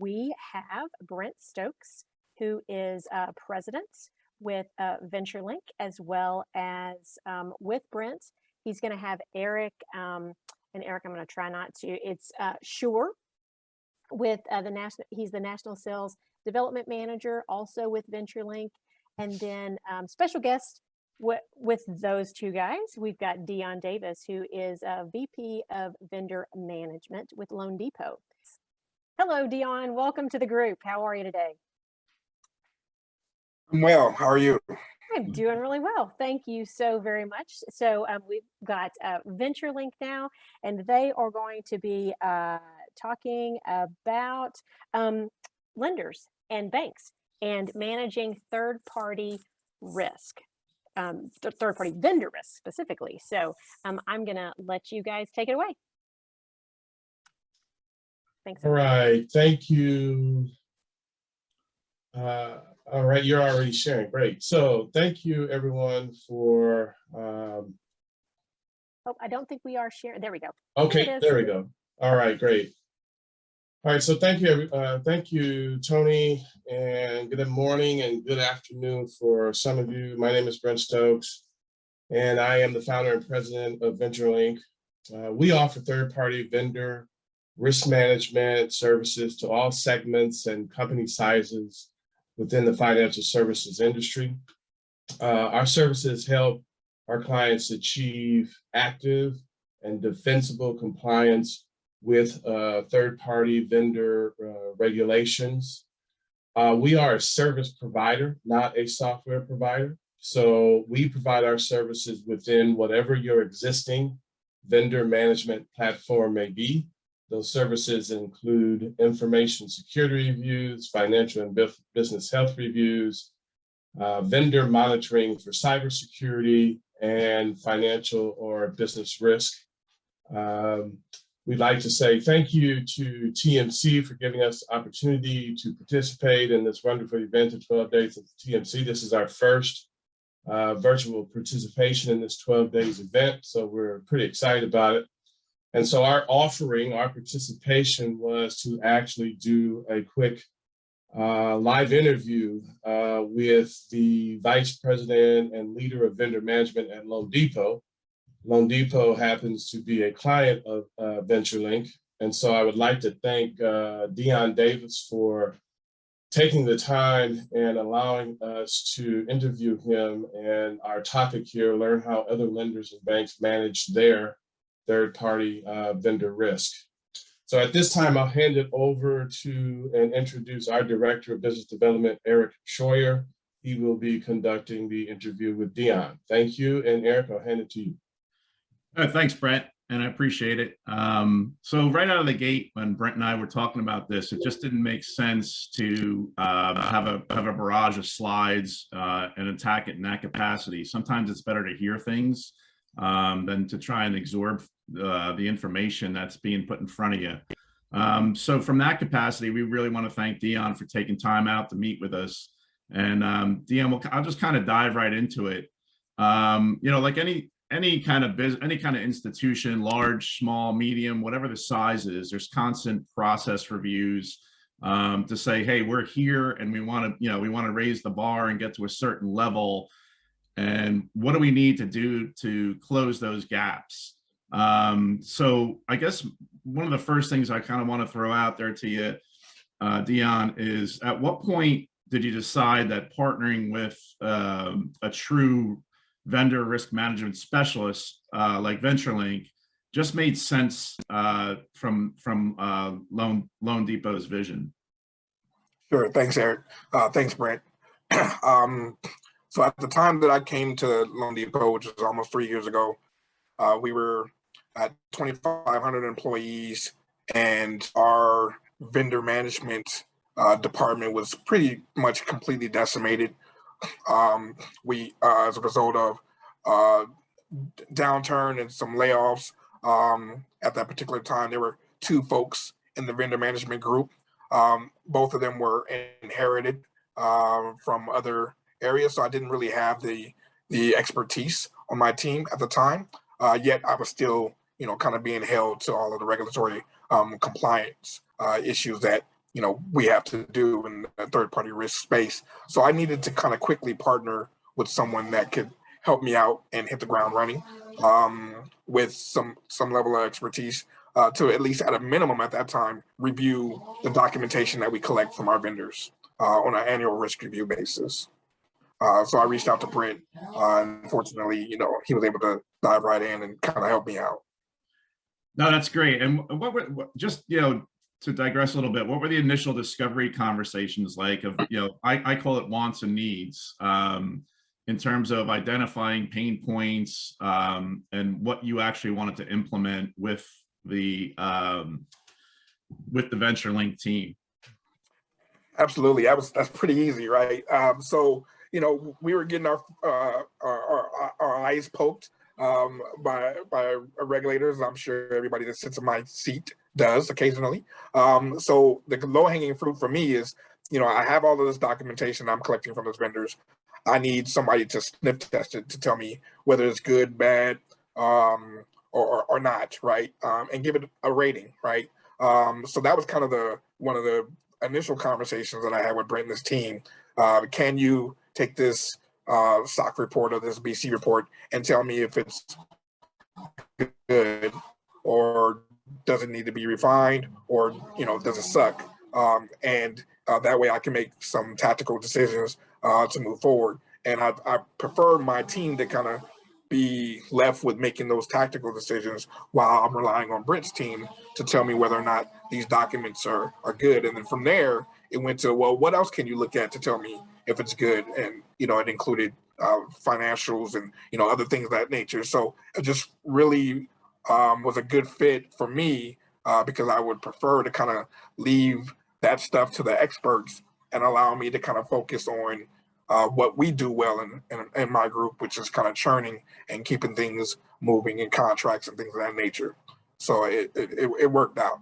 we have Brent Stokes, who is president with Lynk, as well as with Brent, he's going to have Eric, and Eric, I'm going to try not to, it's Sure with he's the National Sales Development Manager, also with Lynk. And then special guest with those two guys, we've got Dion Davis, who is a VP of Vendor Management with Loan Depot. Hello, Dion. Welcome to the group. How are you today? I'm well. How are you? I'm doing really well. Thank you so very much. So we've got Lynk now, and they are going to be talking about lenders and banks and managing third-party risk, third-party vendor risk specifically. So I'm going to let you guys take it away. Thanks. All right. Thank you. All right. You're already sharing. Great. So thank you, everyone, for. Oh, I don't think we are sharing. There we go. Okay. There we go. All right. Great. All right, so thank you, Tony, and good morning and good afternoon for some of you. My name is Brent Stokes, and I am the founder and president of Lynk. We offer third-party vendor risk management services to all segments and company sizes within the financial services industry. Our services help our clients achieve active and defensible compliance with third-party vendor regulations. We are a service provider, not a software provider. So we provide our services within whatever your existing vendor management platform may be. Those services include information security reviews, financial and business health reviews, vendor monitoring for cybersecurity, and financial or business risk. We'd like to say thank you to TMC for giving us the opportunity to participate in this wonderful event of 12 Days of TMC. This is our first virtual participation in this 12 days event, so we're pretty excited about it. And so our participation was to actually do a quick live interview with the Vice President and Leader of Vendor Management at Loan Depot. Loan Depot happens to be a client of Lynk. And so I would like to thank Dion Davis for taking the time and allowing us to interview him. And our topic here, learn how other lenders and banks manage their third-party vendor risk. So at this time, I'll hand it over to and introduce our Director of Business Development, Eric Scheuer. He will be conducting the interview with Dion. Thank you. And Eric, I'll hand it to you. Thanks, Brent, and I appreciate it. So right out of the gate, when Brent and I were talking about this, it just didn't make sense to have a barrage of slides and attack it in that capacity. Sometimes it's better to hear things than to try and absorb the information that's being put in front of you. So from that capacity, we really want to thank Dion for taking time out to meet with us. And Dion, I'll just kind of dive right into it. You know, like any kind of business, any kind of institution, large, small, medium, whatever the size is, there's constant process reviews to say, hey, we're here and we want to raise the bar and get to a certain level. And what do we need to do to close those gaps? So I guess one of the first things I kind of want to throw out there to you, Dion, is at what point did you decide that partnering with a true vendor risk management specialist like Lynk just made sense from Loan Depot's vision? Sure. Thanks, Eric. Thanks, Brent. So at the time that I came to Loan Depot, which was almost 3 years ago, we were at 2,500 employees, and our vendor management department was pretty much completely decimated. We, as a result of downturn and some layoffs, at that particular time, there were 2 folks in the vendor management group. Both of them were inherited from other areas, so I didn't really have the expertise on my team at the time. Yet I was still, kind of being held to all of the regulatory compliance issues that we have to do in the third party risk space. So I needed to kind of quickly partner with someone that could help me out and hit the ground running with some level of expertise to at least at a minimum at that time review the documentation that we collect from our vendors on an annual risk review basis. So I reached out to Brent. Unfortunately, he was able to dive right in and kind of help me out. No, that's great. And just, to digress a little bit, what were the initial discovery conversations like of, I call it wants and needs, in terms of identifying pain points and what you actually wanted to implement with the VentureLink team? Absolutely. That's pretty easy, right? So, we were getting our eyes poked by regulators. I'm sure everybody that sits in my seat does occasionally. So the low hanging fruit for me is, I have all of this documentation I'm collecting from those vendors. I need somebody to sniff test it to tell me whether it's good, bad, or not, right? And give it a rating, right? So that was kind of one of the initial conversations that I had with Brent and his team. Can you take this SOC report or this BC report and tell me if it's good or does it need to be refined or does it suck? And that way I can make some tactical decisions to move forward. And I prefer my team to kind of be left with making those tactical decisions while I'm relying on Brent's team to tell me whether or not these documents are good. And then from there, it went to, well, what else can you look at to tell me if it's good? And, it included financials and, other things of that nature. So it just really was a good fit for me because I would prefer to kind of leave that stuff to the experts and allow me to kind of focus on what we do well in my group, which is kind of churning and keeping things moving in contracts and things of that nature. So it worked out.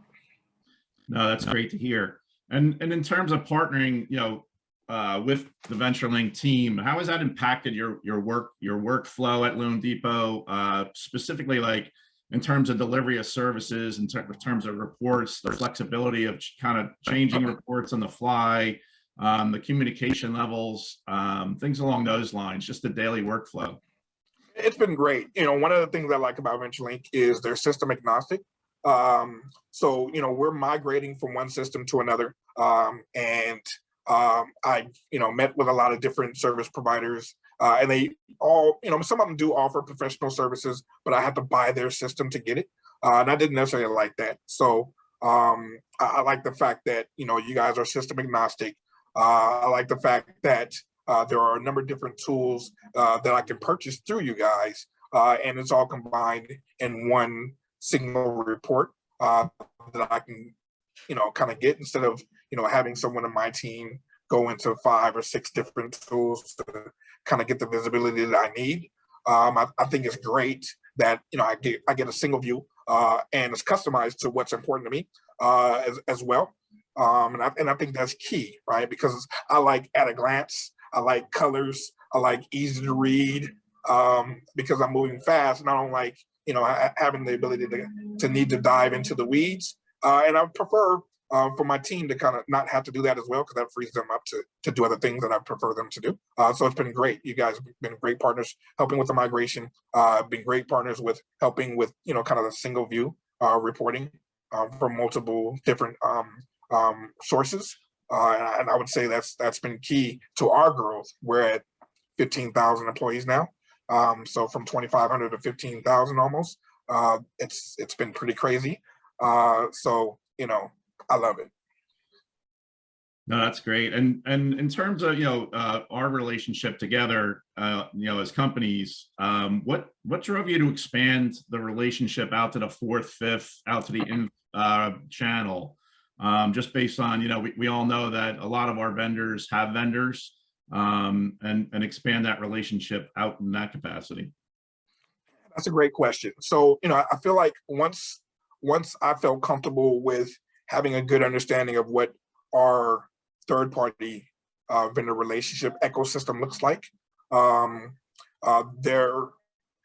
No, that's great to hear. And in terms of partnering, with the VentureLink team, how has that impacted your workflow at Loan Depot, specifically like in terms of delivery of services, in terms of reports, the flexibility of kind of changing reports on the fly, the communication levels, things along those lines, just the daily workflow? It's been great. One of the things I like about VentureLink is they're system agnostic. So, we're migrating from one system to another. And I, met with a lot of different service providers and they all, some of them do offer professional services, but I had to buy their system to get it. And I didn't necessarily like that. So I like the fact that, you guys are system agnostic. I like the fact that there are a number of different tools that I can purchase through you guys, and it's all combined in one single report that I can, kind of get instead of, having someone in my team go into 5 or 6 different tools to kind of get the visibility that I need. I think it's great that, I get a single view and it's customized to what's important to me as well. And I think that's key, right? Because I like at a glance, I like colors, I like easy to read because I'm moving fast and I don't like, having the ability to need to dive into the weeds. And I prefer for my team to kind of not have to do that as well, because that frees them up to do other things that I prefer them to do. So it's been great. You guys have been great partners helping with the migration, been great partners with helping with, kind of the single view reporting from multiple different sources. And I would say that's been key to our growth. We're at 15,000 employees now. So from 2,500 to 15,000 almost. It's been pretty crazy. So, I love it. No, that's great. And in terms of, our relationship together, as companies, what drove you to expand the relationship out to the 4th, 5th, out to the channel? Just based on, we all know that a lot of our vendors have vendors, and expand that relationship out in that capacity. That's a great question. So, I feel like once I felt comfortable with having a good understanding of what our third-party vendor relationship ecosystem looks like, there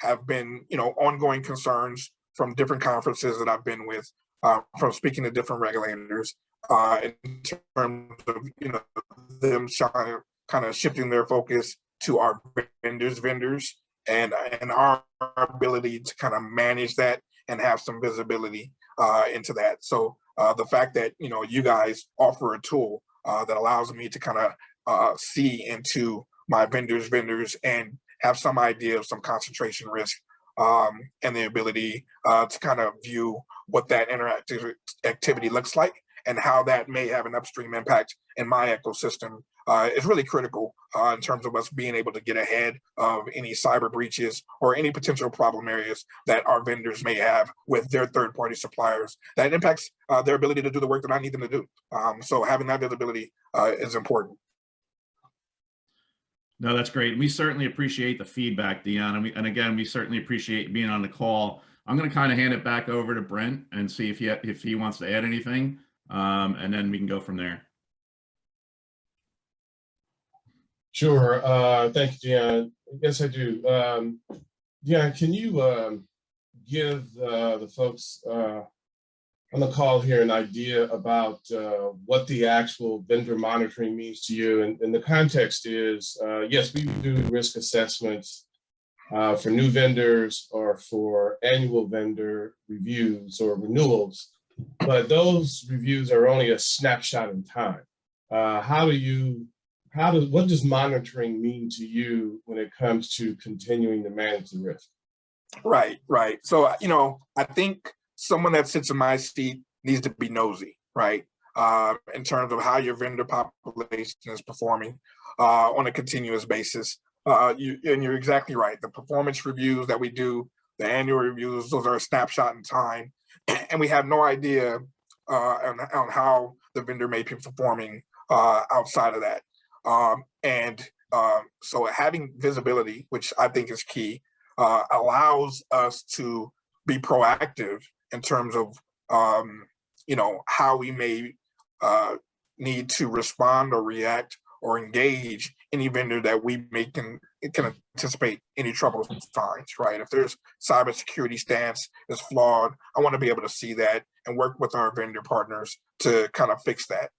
have been, ongoing concerns from different conferences that I've been with, from speaking to different regulators, in terms of, you know, them kind of shifting their focus to our vendors and our ability to kind of manage that and have some visibility into that. So the fact that, you know, you guys offer a tool that allows me to kind of see into my vendors and have some idea of some concentration risk, and the ability to kind of view what that interactive activity looks like and how that may have an upstream impact in my ecosystem is really critical in terms of us being able to get ahead of any cyber breaches or any potential problem areas that our vendors may have with their third-party suppliers that impacts their ability to do the work that I need them to do. So having that visibility is important. No, that's great. We certainly appreciate the feedback, Dion. And again, we certainly appreciate being on the call. I'm going to kind of hand it back over to Brent and see if he wants to add anything, and then we can go from there. Sure. Thank you, Dion. Yes, I do. Dion, can you give the folks on the call here an idea about what the actual vendor monitoring means to you? And the context is, yes, we do risk assessments for new vendors or for annual vendor reviews or renewals, but those reviews are only a snapshot in time. What does monitoring mean to you when it comes to continuing to manage the risk? Right. So, you know, I think someone that sits in my seat needs to be nosy, right? In terms of how your vendor population is performing on a continuous basis. You're exactly right. The performance reviews that we do, the annual reviews, those are a snapshot in time. And we have no idea on how the vendor may be performing outside of that. So having visibility, which I think is key, allows us to be proactive in terms of, you know, how we may need to respond or react or engage any vendor that we can anticipate any trouble signs, right? If there's cybersecurity stance is flawed, I want to be able to see that and work with our vendor partners to kind of fix that.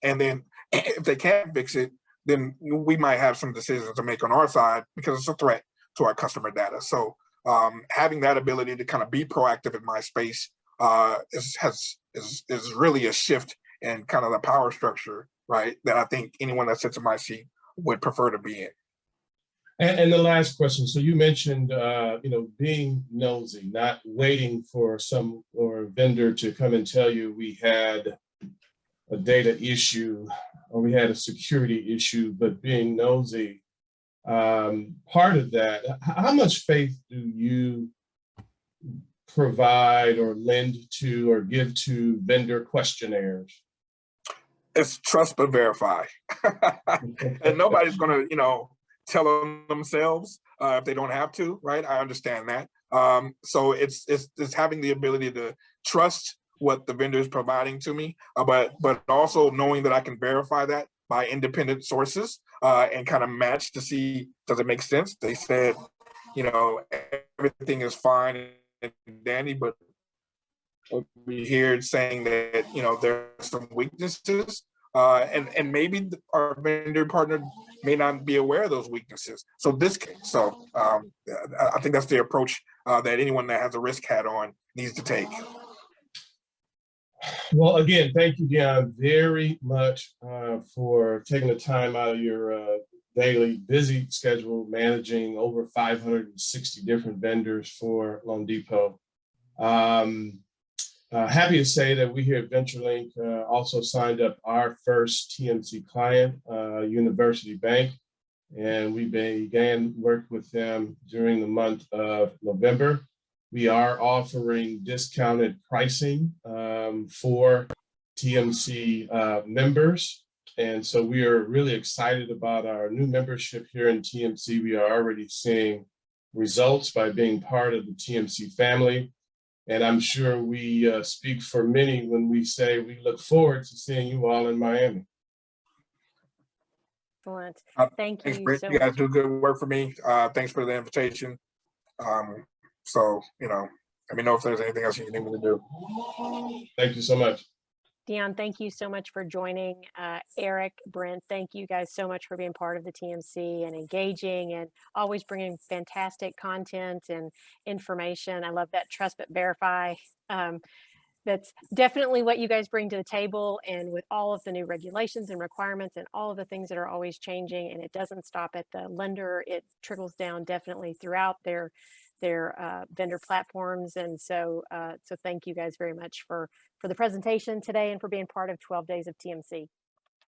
And then if they can't fix it, then we might have some decisions to make on our side because it's a threat to our customer data. So having that ability to kind of be proactive in my space is really a shift in kind of the power structure, right? That I think anyone that sits in my seat would prefer to be in. And the last question. So you mentioned, you know, being nosy, not waiting for some or vendor to come and tell you we had a data issue or we had a security issue, but being nosy. Part of that, how much faith do you provide or lend to or give to vendor questionnaires? It's trust but verify. And nobody's going to, you know, tell them themselves if they don't have to, right? I understand that. So it's having the ability to trust what the vendor is providing to me, but also knowing that I can verify that by independent sources and kind of match to see, does it make sense? They said, you know, everything is fine and dandy, but we hear it saying that, you know, there are some weaknesses and maybe our vendor partner may not be aware of those weaknesses. So I think that's the approach that anyone that has a risk hat on needs to take. Well, again, thank you, Dion, very much for taking the time out of your daily busy schedule, managing over 560 different vendors for loanDepot. Happy to say that we here at VentureLink also signed up our first TMC client, University Bank, and we began work with them during the month of November. We are offering discounted pricing for TMC members. And so we are really excited about our new membership here in TMC. We are already seeing results by being part of the TMC family. And I'm sure we speak for many when we say we look forward to seeing you all in Miami. Excellent. Thank Thanks, you Britt. so You guys much. do good work for me. Thanks for the invitation. So, you know, let me know if there's anything else you need me to do. Thank you so much. Dion, thank you so much for joining. Eric, Brent, thank you guys so much for being part of the TMC and engaging and always bringing fantastic content and information. I love that trust but verify. That's definitely what you guys bring to the table. And with all of the new regulations and requirements and all of the things that are always changing, and it doesn't stop at the lender, it trickles down definitely throughout their vendor platforms. And so thank you guys very much for the presentation today and for being part of 12 Days of TMC.